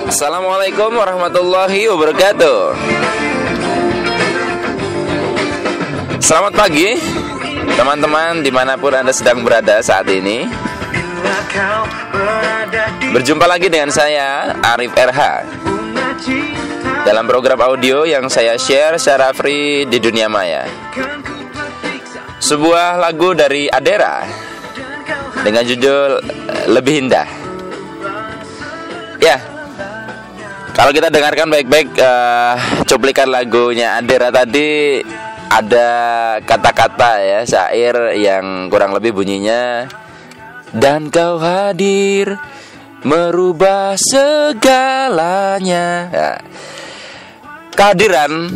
Assalamualaikum warahmatullahi wabarakatuh. Selamat pagi teman-teman dimanapun Anda sedang berada saat ini. Berjumpa lagi dengan saya Arif RH dalam program audio yang saya share secara free di dunia maya. Sebuah lagu dari Adera dengan judul Lebih Indah. Ya, kalau kita dengarkan baik-baik cuplikan lagunya Adera tadi, ada kata-kata ya, syair yang kurang lebih bunyinya, dan kau hadir merubah segalanya ya. Kehadiran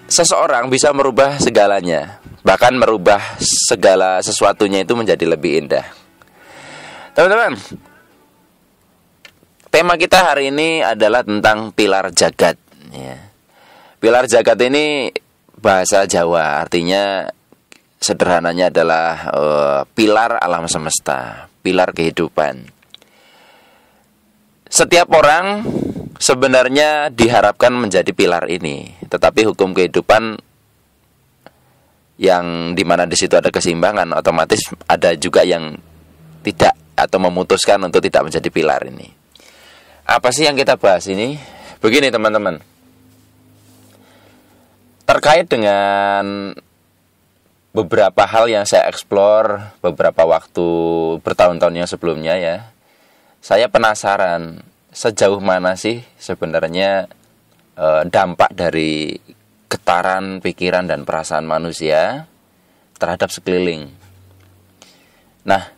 seseorang bisa merubah segalanya, bahkan merubah segala sesuatunya itu menjadi lebih indah. Teman-teman, tema kita hari ini adalah tentang pilar jagat ya. Pilar jagat ini bahasa Jawa, artinya sederhananya adalah pilar alam semesta, pilar kehidupan. Setiap orang sebenarnya diharapkan menjadi pilar ini, tetapi hukum kehidupan yang dimana di situ ada keseimbangan, otomatis ada juga yang tidak atau memutuskan untuk tidak menjadi pilar ini. Apa sih yang kita bahas ini? Begini teman-teman, terkait dengan beberapa hal yang saya eksplor beberapa waktu bertahun-tahun yang sebelumnya ya, saya penasaran sejauh mana sih sebenarnya dampak dari getaran pikiran dan perasaan manusia terhadap sekeliling. Nah,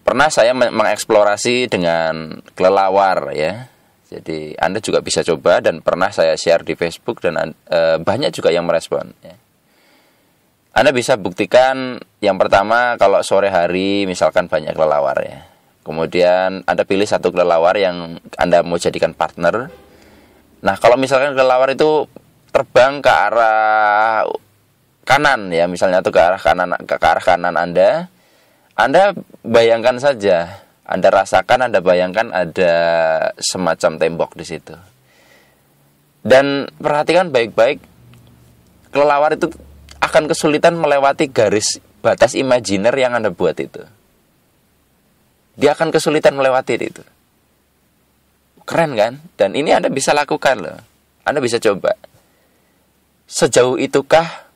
pernah saya mengeksplorasi dengan kelelawar ya. Jadi Anda juga bisa coba, dan pernah saya share di Facebook dan banyak juga yang merespon ya. Anda bisa buktikan, yang pertama kalau sore hari misalkan banyak kelelawar ya. Kemudian Anda pilih satu kelelawar yang Anda mau jadikan partner. Nah, kalau misalkan kelelawar itu terbang ke arah kanan ya, misalnya atau ke arah kanan Anda bayangkan saja, Anda rasakan, Anda bayangkan ada semacam tembok di situ. Dan perhatikan baik-baik, kelelawar itu akan kesulitan melewati garis batas imajiner yang Anda buat itu. Dia akan kesulitan melewati itu. Keren kan? Dan ini Anda bisa lakukan loh. Anda bisa coba. Sejauh itukah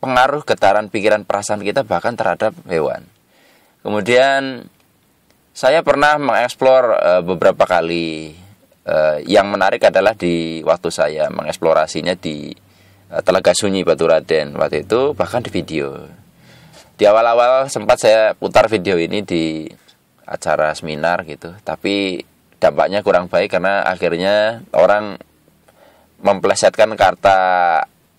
pengaruh getaran pikiran perasaan kita bahkan terhadap hewan? Kemudian saya pernah mengeksplor beberapa kali. Yang menarik adalah di waktu saya mengeksplorasinya di Telaga Sunyi Baturaden. Waktu itu bahkan di video. Di awal-awal sempat saya putar video ini di acara seminar gitu, tapi dampaknya kurang baik karena akhirnya orang memplesetkan kata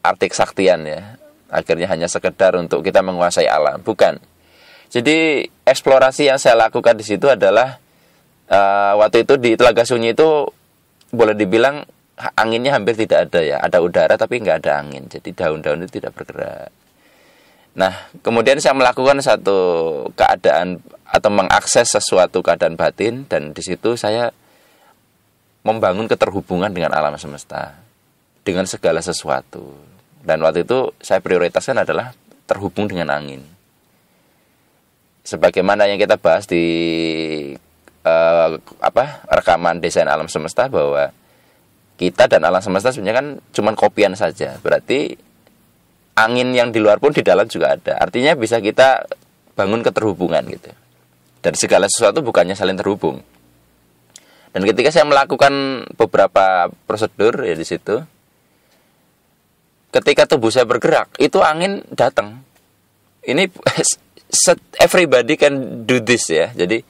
arti kesaktian ya. Akhirnya hanya sekedar untuk kita menguasai alam, bukan. Jadi eksplorasi yang saya lakukan di situ adalah waktu itu di Telaga Sunyi itu boleh dibilang anginnya hampir tidak ada ya. Ada udara tapi nggak ada angin. Jadi daun-daun itu tidak bergerak. Nah, kemudian saya melakukan satu keadaan atau mengakses sesuatu keadaan batin, dan di situ saya membangun keterhubungan dengan alam semesta, dengan segala sesuatu. Dan waktu itu saya prioritaskan adalah terhubung dengan angin. Sebagaimana yang kita bahas di rekaman desain alam semesta, bahwa kita dan alam semesta sebenarnya kan cuma kopian saja. Berarti angin yang di luar pun di dalam juga ada. Artinya bisa kita bangun keterhubungan gitu. Dan segala sesuatu bukannya saling terhubung. Dan ketika saya melakukan beberapa prosedur ya di situ, ketika tubuh saya bergerak, itu angin datang. Ini everybody can do this ya. Jadi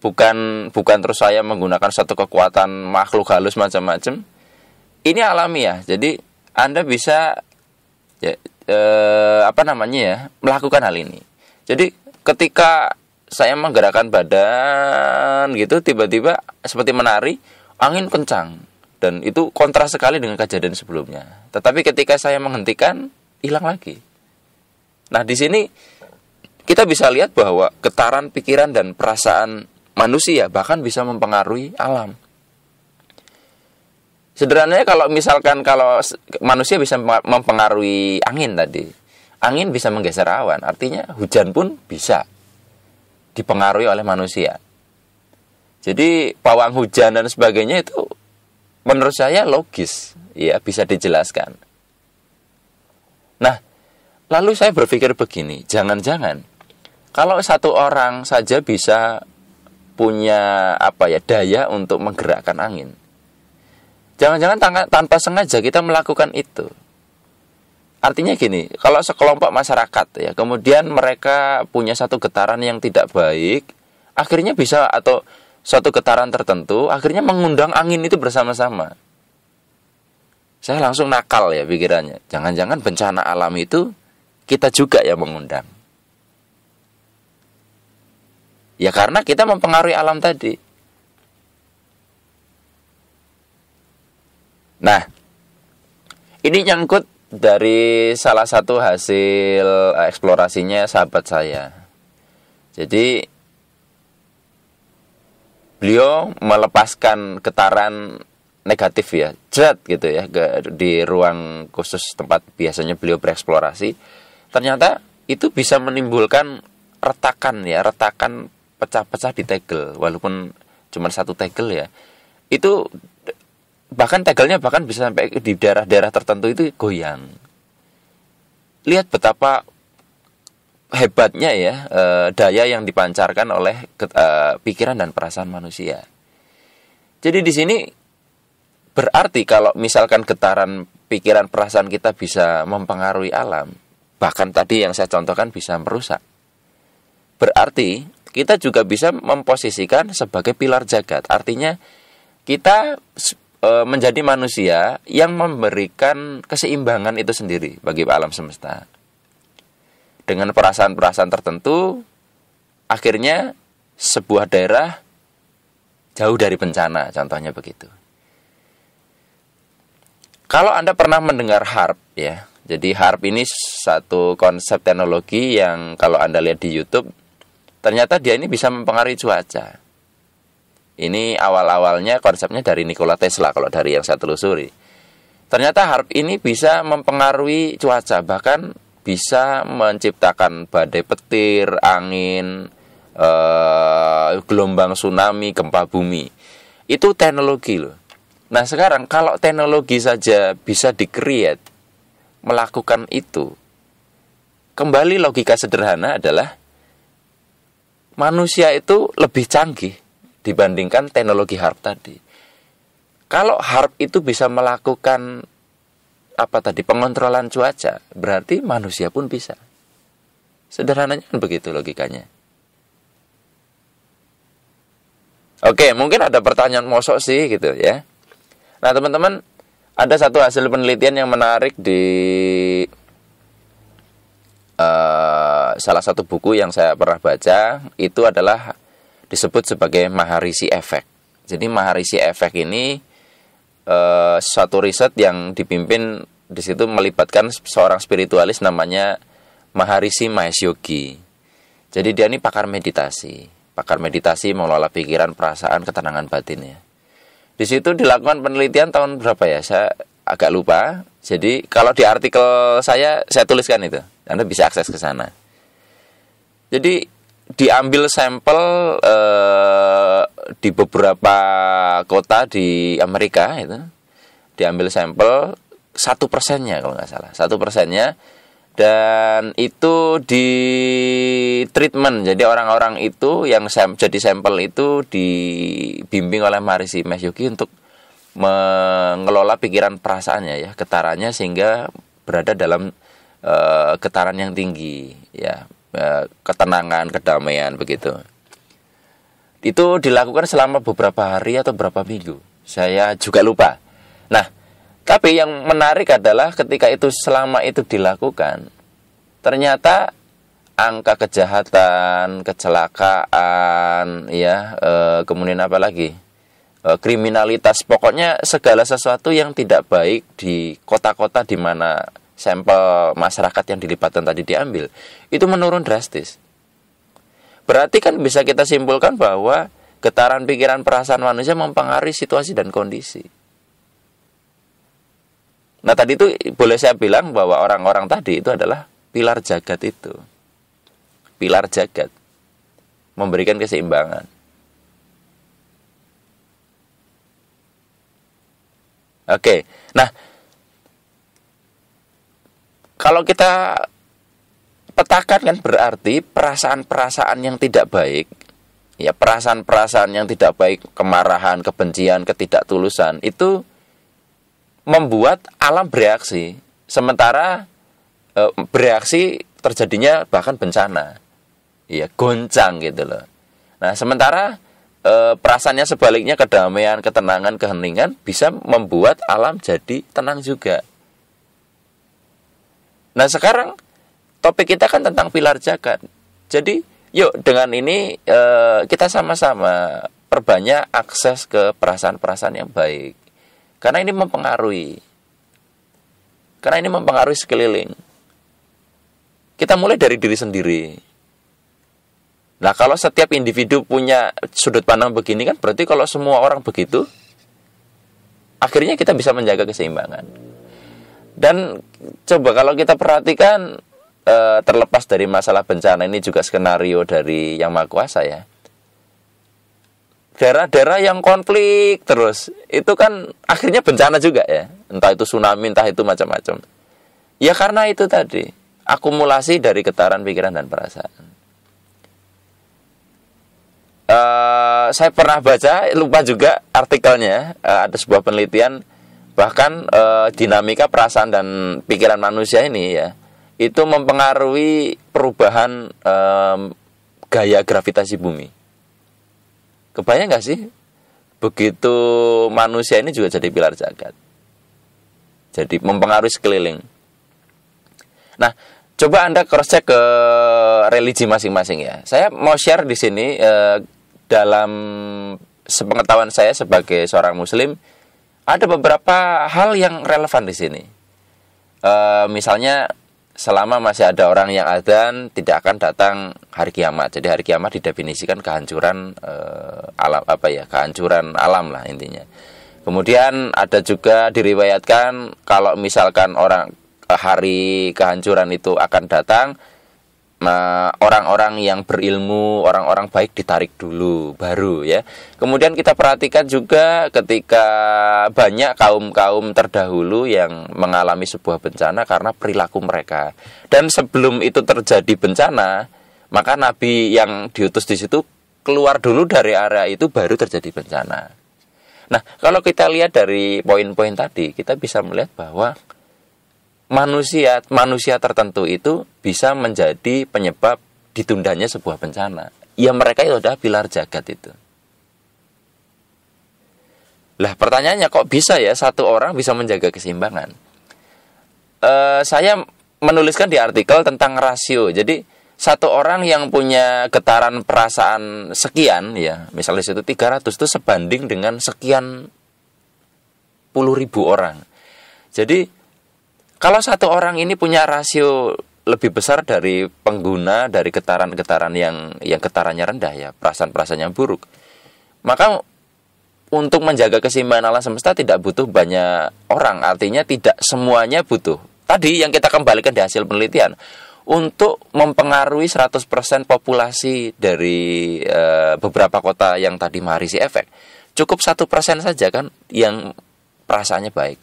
bukan terus saya menggunakan satu kekuatan makhluk halus macam-macam. Ini alamiah. Jadi Anda bisa melakukan hal ini. Jadi ketika saya menggerakkan badan gitu, tiba-tiba seperti menari, angin kencang, dan itu kontras sekali dengan kejadian sebelumnya. Tetapi ketika saya menghentikan, hilang lagi. Nah, di sini kita bisa lihat bahwa getaran pikiran dan perasaan manusia, bahkan bisa mempengaruhi alam. Sederhananya kalau misalkan kalau manusia bisa mempengaruhi angin tadi, angin bisa menggeser awan, artinya hujan pun bisa dipengaruhi oleh manusia. Jadi pawang hujan dan sebagainya itu menurut saya logis, ya bisa dijelaskan. Nah, lalu saya berpikir begini, jangan-jangan kalau satu orang saja bisa punya daya untuk menggerakkan angin, jangan-jangan tanpa sengaja kita melakukan itu. Artinya gini, kalau sekelompok masyarakat ya, kemudian mereka punya satu getaran yang tidak baik, akhirnya bisa, atau suatu getaran tertentu, akhirnya mengundang angin itu bersama-sama. Saya langsung nakal ya pikirannya. Jangan-jangan bencana alam itu kita juga yang mengundang. Ya karena kita mempengaruhi alam tadi. Nah, ini nyangkut dari salah satu hasil eksplorasinya sahabat saya. Jadi beliau melepaskan getaran negatif ya, jerat gitu ya, di ruang khusus tempat biasanya beliau bereksplorasi. Ternyata itu bisa menimbulkan retakan pecah-pecah di tegel, walaupun cuma satu tegel ya. Itu bahkan tegelnya bisa sampai di daerah-daerah tertentu itu goyang. Lihat betapa hebatnya ya daya yang dipancarkan oleh pikiran dan perasaan manusia. Jadi di sini berarti kalau misalkan getaran pikiran perasaan kita bisa mempengaruhi alam, bahkan tadi yang saya contohkan bisa merusak, berarti kita juga bisa memposisikan sebagai pilar jagat. Artinya kita menjadi manusia yang memberikan keseimbangan itu sendiri bagi alam semesta. Dengan perasaan-perasaan tertentu, akhirnya sebuah daerah jauh dari bencana, contohnya begitu. Kalau Anda pernah mendengar HAARP ya, jadi HAARP ini satu konsep teknologi yang kalau Anda lihat di YouTube, ternyata dia ini bisa mempengaruhi cuaca. Ini awal-awalnya konsepnya dari Nikola Tesla kalau dari yang saya telusuri. Ternyata HAARP ini bisa mempengaruhi cuaca, bahkan bisa menciptakan badai petir, angin, gelombang tsunami, gempa bumi. Itu teknologi loh. Nah sekarang kalau teknologi saja bisa di-create, melakukan itu, kembali logika sederhana adalah manusia itu lebih canggih dibandingkan teknologi HAARP tadi. Kalau HAARP itu bisa melakukan pengontrolan cuaca, berarti manusia pun bisa. Sederhananya kan begitu logikanya. Oke, mungkin ada pertanyaan mosok sih gitu ya. Nah teman-teman, ada satu hasil penelitian yang menarik di salah satu buku yang saya pernah baca. Itu adalah disebut sebagai Maharishi Effect. Jadi Maharishi Effect ini suatu riset yang dipimpin di situ melibatkan seorang spiritualis namanya Maharishi Mahesh Yogi. Jadi dia ini pakar meditasi mengelola pikiran, perasaan, ketenangan batin ya. Di situ dilakukan penelitian tahun berapa ya? Saya agak lupa. Jadi kalau di artikel saya tuliskan itu. Anda bisa akses ke sana. Jadi diambil sampel di beberapa kota di Amerika itu, diambil sampel 1%-nya kalau nggak salah, 1%-nya, dan itu di treatment. Jadi orang-orang itu yang jadi sampel itu dibimbing oleh Maharishi Mahesh Yogi untuk mengelola pikiran perasaannya ya, getarannya sehingga berada dalam getaran yang tinggi ya, ketenangan, kedamaian begitu. Itu dilakukan selama beberapa hari atau beberapa minggu, saya juga lupa. Nah, tapi yang menarik adalah ketika itu selama itu dilakukan, ternyata angka kejahatan, kecelakaan, ya, kemudian apa lagi, kriminalitas, pokoknya segala sesuatu yang tidak baik di kota-kota di mana sampel masyarakat yang dilibatkan tadi diambil, itu menurun drastis. Berarti kan bisa kita simpulkan bahwa getaran pikiran perasaan manusia mempengaruhi situasi dan kondisi. Nah tadi itu boleh saya bilang bahwa orang-orang tadi itu adalah pilar jagat itu. Pilar jagat. Memberikan keseimbangan. Oke, nah kalau kita petakan kan berarti perasaan-perasaan yang tidak baik, ya perasaan-perasaan yang tidak baik, kemarahan, kebencian, ketidaktulusan itu membuat alam bereaksi, sementara bereaksi terjadinya bahkan bencana, ya goncang gitu loh. Nah sementara perasaannya sebaliknya, kedamaian, ketenangan, keheningan bisa membuat alam jadi tenang juga. Nah sekarang topik kita kan tentang pilar jagat. Jadi yuk dengan ini kita sama-sama perbanyak akses ke perasaan-perasaan yang baik. Karena ini mempengaruhi. Karena ini mempengaruhi sekeliling. Kita mulai dari diri sendiri. Nah kalau setiap individu punya sudut pandang begini kan berarti kalau semua orang begitu, akhirnya kita bisa menjaga keseimbangan. Dan coba kalau kita perhatikan, terlepas dari masalah bencana, ini juga skenario dari Yang Maha Kuasa ya. Daerah-daerah yang konflik terus, itu kan akhirnya bencana juga ya. Entah itu tsunami, entah itu macam-macam. Ya karena itu tadi, akumulasi dari getaran pikiran dan perasaan. Saya pernah baca, lupa juga artikelnya, ada sebuah penelitian, bahkan dinamika perasaan dan pikiran manusia ini ya, itu mempengaruhi perubahan gaya gravitasi bumi. Kebayang nggak sih? Begitu manusia ini juga jadi pilar jagat. Jadi mempengaruhi sekeliling. Nah, coba Anda cross-check ke religi masing-masing ya. Saya mau share di sini dalam sepengetahuan saya sebagai seorang muslim, ada beberapa hal yang relevan di sini. Misalnya selama masih ada orang yang adzan, tidak akan datang hari kiamat. Jadi hari kiamat didefinisikan kehancuran alam, kehancuran alam lah intinya. Kemudian ada juga diriwayatkan kalau misalkan hari kehancuran itu akan datang, orang-orang yang berilmu, orang-orang baik ditarik dulu baru ya. Kemudian kita perhatikan juga ketika banyak kaum-kaum terdahulu yang mengalami sebuah bencana karena perilaku mereka. Dan sebelum itu terjadi bencana, maka nabi yang diutus di situ keluar dulu dari area itu baru terjadi bencana. Nah, kalau kita lihat dari poin-poin tadi, kita bisa melihat bahwa manusia tertentu itu bisa menjadi penyebab ditundanya sebuah bencana. Ya mereka itu adalah pilar jagat itu. Lah pertanyaannya kok bisa ya satu orang bisa menjaga keseimbangan? Saya menuliskan di artikel tentang rasio. Jadi satu orang yang punya getaran perasaan sekian ya, misalnya situ 300 itu sebanding dengan sekian puluh ribu orang. Jadi kalau satu orang ini punya rasio lebih besar dari pengguna dari getaran-getaran yang getarannya rendah ya, perasaan-perasaan yang buruk, maka untuk menjaga keseimbangan alam semesta tidak butuh banyak orang. Artinya tidak semuanya butuh. Tadi yang kita kembalikan di hasil penelitian, untuk mempengaruhi 100% populasi dari beberapa kota yang tadi mewarisi efek, cukup 1% saja kan yang perasaannya baik.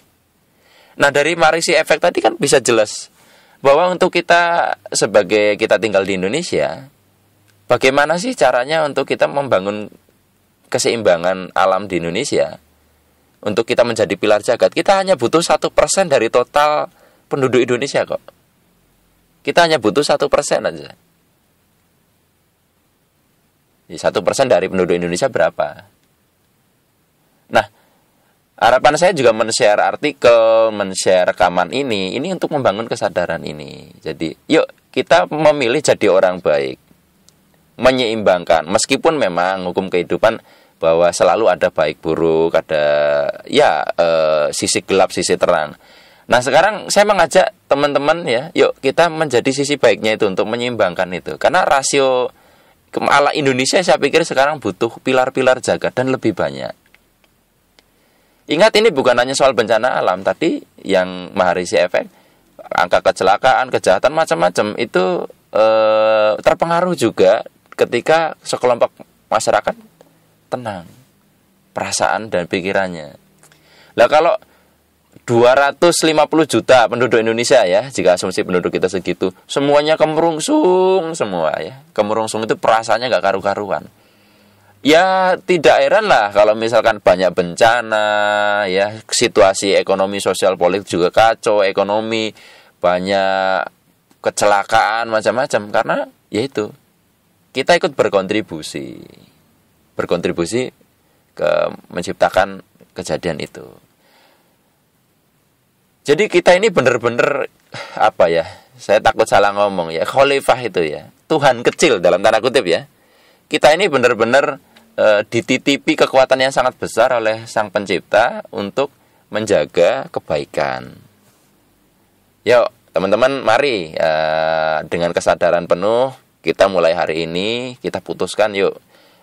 Nah dari marisi efek tadi kan bisa jelas bahwa untuk kita sebagai kita tinggal di Indonesia, bagaimana sih caranya untuk kita membangun keseimbangan alam di Indonesia, untuk kita menjadi pilar jagat? Kita hanya butuh 1% dari total penduduk Indonesia kok. Kita hanya butuh 1% aja. 1% dari penduduk Indonesia berapa? Nah, harapan saya juga men-share artikel, men-share rekaman ini untuk membangun kesadaran ini. Jadi, yuk kita memilih jadi orang baik, menyeimbangkan. Meskipun memang hukum kehidupan bahwa selalu ada baik buruk, ada sisi gelap, sisi terang. Nah, sekarang saya mengajak teman-teman ya, yuk kita menjadi sisi baiknya itu untuk menyeimbangkan itu. Karena rasio Ala Indonesia saya pikir sekarang butuh pilar-pilar zakat dan lebih banyak. Ingat, ini bukan hanya soal bencana alam tadi yang Maharisi efek, angka kecelakaan, kejahatan macam-macam itu terpengaruh juga ketika sekelompok masyarakat tenang perasaan dan pikirannya. Lah kalau 250 juta penduduk Indonesia ya, jika asumsi penduduk kita segitu, semuanya kemerungsung semua ya. Kemerungsung itu perasaannya gak karu-karuan. Ya tidak heran lah kalau misalkan banyak bencana ya, situasi ekonomi sosial politik juga kacau, ekonomi banyak kecelakaan macam-macam, karena yaitu kita ikut berkontribusi ke menciptakan kejadian itu. Jadi kita ini benar-benar apa ya? Saya takut salah ngomong ya. Khalifah itu ya, Tuhan kecil dalam tanda kutip ya. Kita ini benar-benar dititipi kekuatan yang sangat besar oleh Sang Pencipta untuk menjaga kebaikan. Yuk, teman-teman, mari dengan kesadaran penuh kita mulai hari ini kita putuskan yuk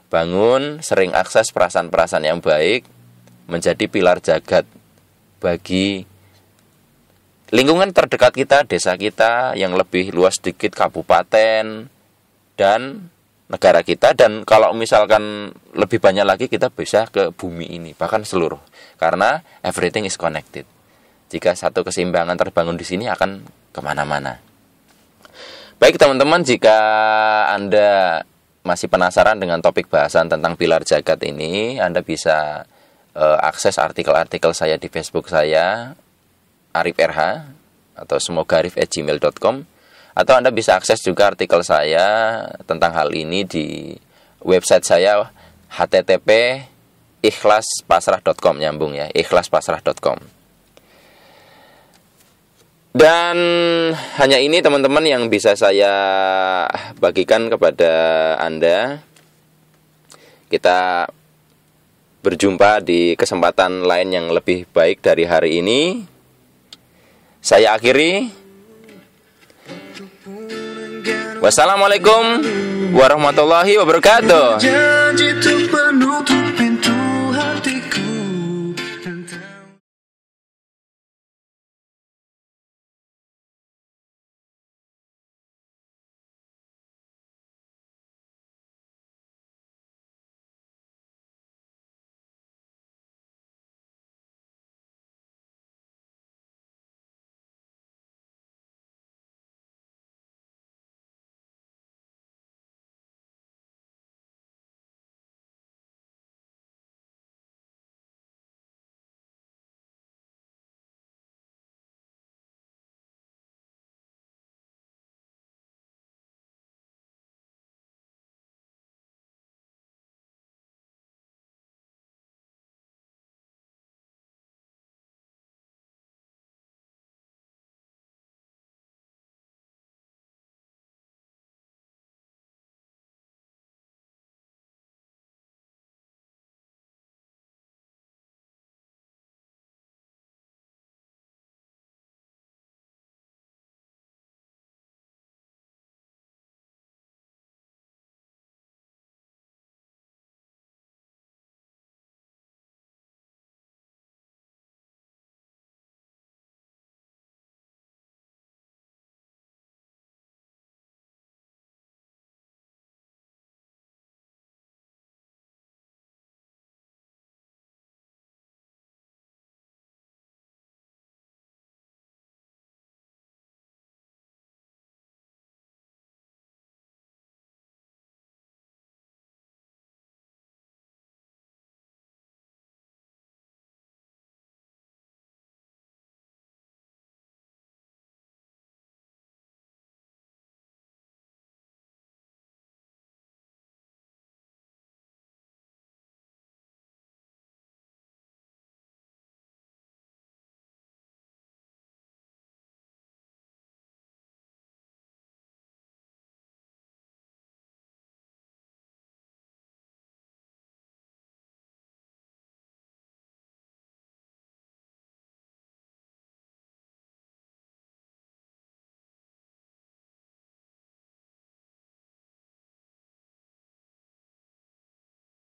bangun sering akses perasaan-perasaan yang baik menjadi pilar jagat bagi lingkungan terdekat kita, desa kita, yang lebih luas sedikit kabupaten dan negara kita, dan kalau misalkan lebih banyak lagi kita bisa ke bumi ini, bahkan seluruh, karena everything is connected. Jika satu keseimbangan terbangun di sini akan kemana-mana. Baik teman-teman, jika Anda masih penasaran dengan topik bahasan tentang pilar jagat ini, Anda bisa akses artikel-artikel saya di Facebook saya, Arif RH atau semogaarif@gmail.com, atau Anda bisa akses juga artikel saya tentang hal ini di website saya http://ikhlaspasrah.com, nyambung ya, ikhlaspasrah.com. Dan hanya ini teman-teman yang bisa saya bagikan kepada Anda. Kita berjumpa di kesempatan lain yang lebih baik dari hari ini. Saya akhiri. Wassalamualaikum warahmatullahi wabarakatuh.